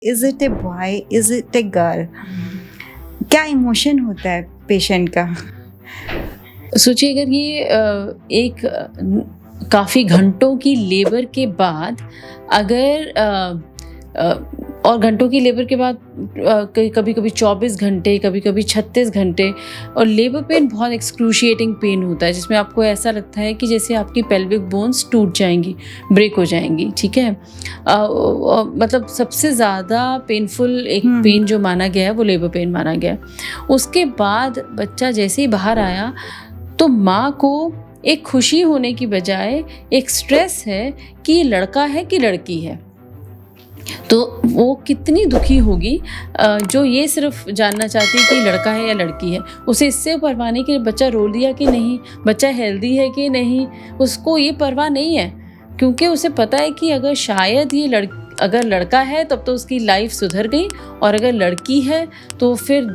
Is it a boy, is it a girl, क्या emotion होता है पेशेंट का? सोचिए अगर ये एक काफ़ी घंटों की लेबर के बाद अगर और घंटों की लेबर के बाद कभी कभी 24 घंटे, कभी कभी 36 घंटे, और लेबर पेन बहुत एक्सक्रूशिएटिंग पेन होता है जिसमें आपको ऐसा लगता है कि जैसे आपकी पेल्विक बोन्स टूट जाएंगी, ब्रेक हो जाएंगी, ठीक है। मतलब सबसे ज़्यादा पेनफुल एक पेन जो माना गया है वो लेबर पेन माना गया है। उसके बाद बच्चा जैसे ही बाहर आया तो माँ को एक खुशी होने की बजाय एक स्ट्रेस है कि ये लड़का है कि लड़की है। तो वो कितनी दुखी होगी जो ये सिर्फ जानना चाहती है कि लड़का है या लड़की है। उसे इससे परवाह नहीं कि बच्चा रो दिया कि नहीं, बच्चा हेल्दी है कि नहीं, उसको ये परवाह नहीं है, क्योंकि उसे पता है कि अगर शायद ये अगर लड़का है तब तो उसकी लाइफ सुधर गई, और अगर लड़की है तो फिर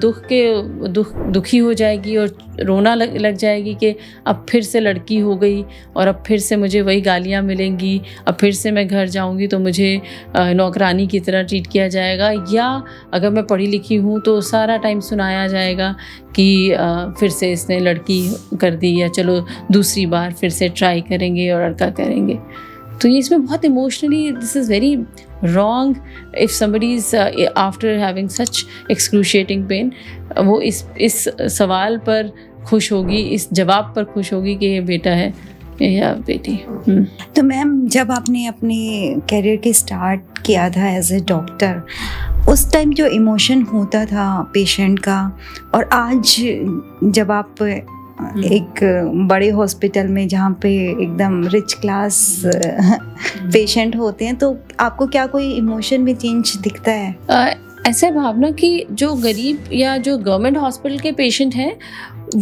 दुखी हो जाएगी और रोना लग जाएगी कि अब फिर से लड़की हो गई और अब फिर से मुझे वही गालियाँ मिलेंगी, अब फिर से मैं घर जाऊंगी तो मुझे नौकरानी की तरह ट्रीट किया जाएगा, या अगर मैं पढ़ी लिखी हूँ तो सारा टाइम सुनाया जाएगा कि फिर से इसने लड़की कर दी, या चलो दूसरी बार फिर से ट्राई करेंगे और लड़का करेंगे। तो ये इसमें बहुत emotionally this is very wrong if somebody is after having such excruciating pen, वो इस सवाल पर खुश होगी, इस जवाब पर खुश होगी कि ये बेटा है या बेटी। तो मैम, जब आपने अपने करियर के स्टार्ट किया था एज ए डॉक्टर, उस टाइम जो इमोशन होता था पेशेंट का, और आज जब आप एक बड़े हॉस्पिटल में जहाँ पे एकदम रिच क्लास पेशेंट होते हैं, तो आपको क्या कोई इमोशन में चेंज दिखता है? ऐसा भावना कि जो गरीब या जो गवर्नमेंट हॉस्पिटल के पेशेंट हैं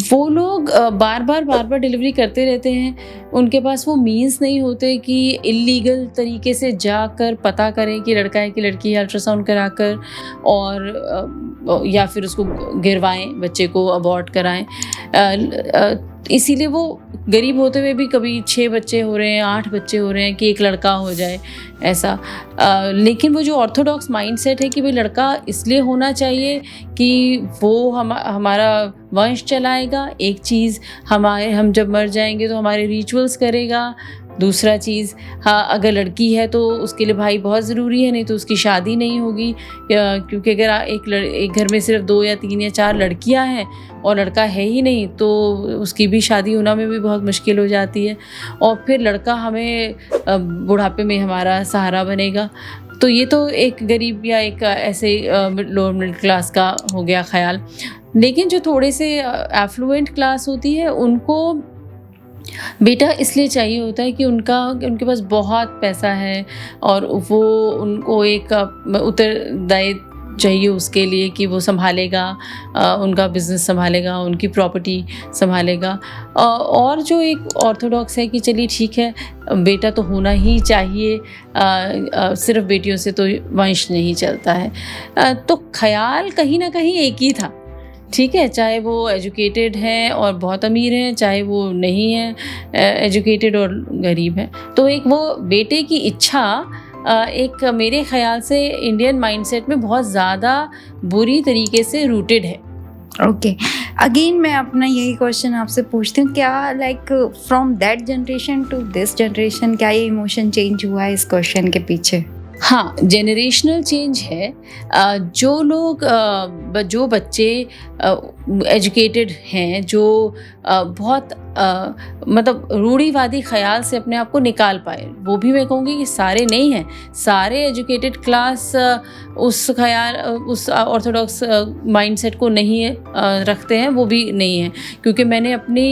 वो लोग बार बार डिलीवरी करते रहते हैं, उनके पास वो मीन्स नहीं होते कि इल्लीगल तरीके से जाकर पता करें कि लड़का है कि लड़की है, अल्ट्रासाउंड कराकर, और या फिर उसको गिरवाएं, बच्चे को अबॉर्ट कराएं। इसीलिए वो गरीब होते हुए भी कभी 6 बच्चे हो रहे हैं, 8 बच्चे हो रहे हैं कि एक लड़का हो जाए, ऐसा। लेकिन वो जो ऑर्थोडॉक्स माइंडसेट है कि भाई लड़का इसलिए होना चाहिए कि वो हमारा वंश चलाएगा, एक चीज़ हम जब मर जाएंगे तो हमारे रिचुअल्स करेगा, दूसरा चीज़ हाँ अगर लड़की है तो उसके लिए भाई बहुत ज़रूरी है, नहीं तो उसकी शादी नहीं होगी, क्योंकि अगर एक घर में सिर्फ 2 या 3 या 4 लड़कियां हैं और लड़का है ही नहीं तो उसकी भी शादी होना में भी बहुत मुश्किल हो जाती है, और फिर लड़का हमें बुढ़ापे में हमारा सहारा बनेगा। तो ये तो एक गरीब या एक ऐसे लोअर मिडिल क्लास का हो गया ख्याल। लेकिन जो थोड़े से एफ्लुएंट क्लास होती है उनको बेटा इसलिए चाहिए होता है कि उनके पास बहुत पैसा है और वो उनको एक उत्तरदायी चाहिए उसके लिए कि वो संभालेगा, उनका बिज़नेस संभालेगा, उनकी प्रॉपर्टी संभालेगा। और जो एक ऑर्थोडॉक्स है कि चलिए ठीक है बेटा तो होना ही चाहिए, सिर्फ बेटियों से तो वंश नहीं चलता है। तो ख्याल कहीं ना कहीं एक ही था, ठीक है, चाहे वो एजुकेटेड हैं और बहुत अमीर हैं, चाहे वो नहीं हैं एजुकेटेड और गरीब हैं। तो एक वो बेटे की इच्छा एक मेरे ख्याल से इंडियन माइंडसेट में बहुत ज़्यादा बुरी तरीके से रूटेड है। ओके, अगेन मैं अपना यही क्वेश्चन आपसे पूछती हूँ, क्या like from that generation to this generation क्या ये इमोशन चेंज हुआ है इस क्वेश्चन के पीछे? हाँ, जेनरेशनल चेंज है। जो बच्चे एजुकेटेड हैं, जो बहुत मतलब रूढ़िवादी ख्याल से अपने आप को निकाल पाए, वो भी मैं कहूँगी कि सारे नहीं हैं, सारे एजुकेटेड क्लास उस ऑर्थोडॉक्स माइंडसेट को नहीं रखते हैं, वो भी नहीं है। क्योंकि मैंने अपनी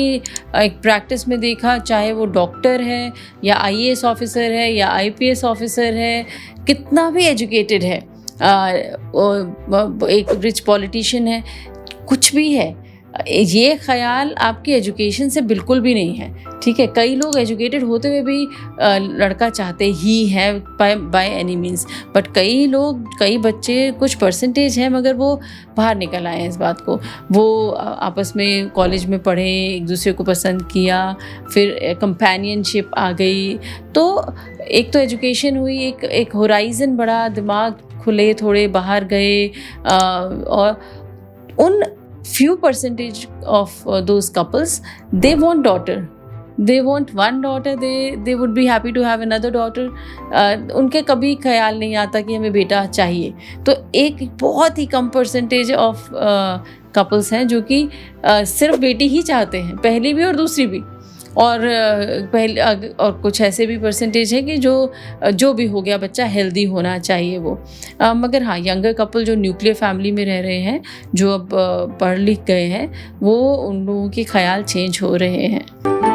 एक प्रैक्टिस में देखा, चाहे वो डॉक्टर है या IAS ऑफिसर है या IPS ऑफिसर है, कितना भी एजुकेटेड है, एक रिच पॉलिटिशियन है, कुछ भी है, ये ख्याल आपकी एजुकेशन से बिल्कुल भी नहीं है, ठीक है। कई लोग एजुकेटेड होते हुए भी लड़का चाहते ही हैं बाय एनी मीन्स, बट कई बच्चे कुछ परसेंटेज हैं मगर वो बाहर निकल आए हैं इस बात को। वो आपस में कॉलेज में पढ़े, एक दूसरे को पसंद किया, फिर कंपेनियनशिप आ गई। तो एक तो एजुकेशन हुई, एक होराइजन बढ़ा, दिमाग खुले, थोड़े बाहर गए, और उन few percentage of those couples, they want daughter, they want one daughter, they would be happy to have another daughter. उनके कभी ख्याल नहीं आता कि हमें बेटा चाहिए। तो एक बहुत ही कम परसेंटेज ऑफ कपल्स हैं जो कि सिर्फ बेटी ही चाहते हैं, पहली भी और दूसरी भी, और और कुछ ऐसे भी परसेंटेज है कि जो भी हो गया बच्चा हेल्दी होना चाहिए वो। मगर हाँ, यंगर कपल जो न्यूक्लियर फैमिली में रह रहे हैं, जो अब पढ़ लिख गए हैं, वो उन लोगों के ख्याल चेंज हो रहे हैं।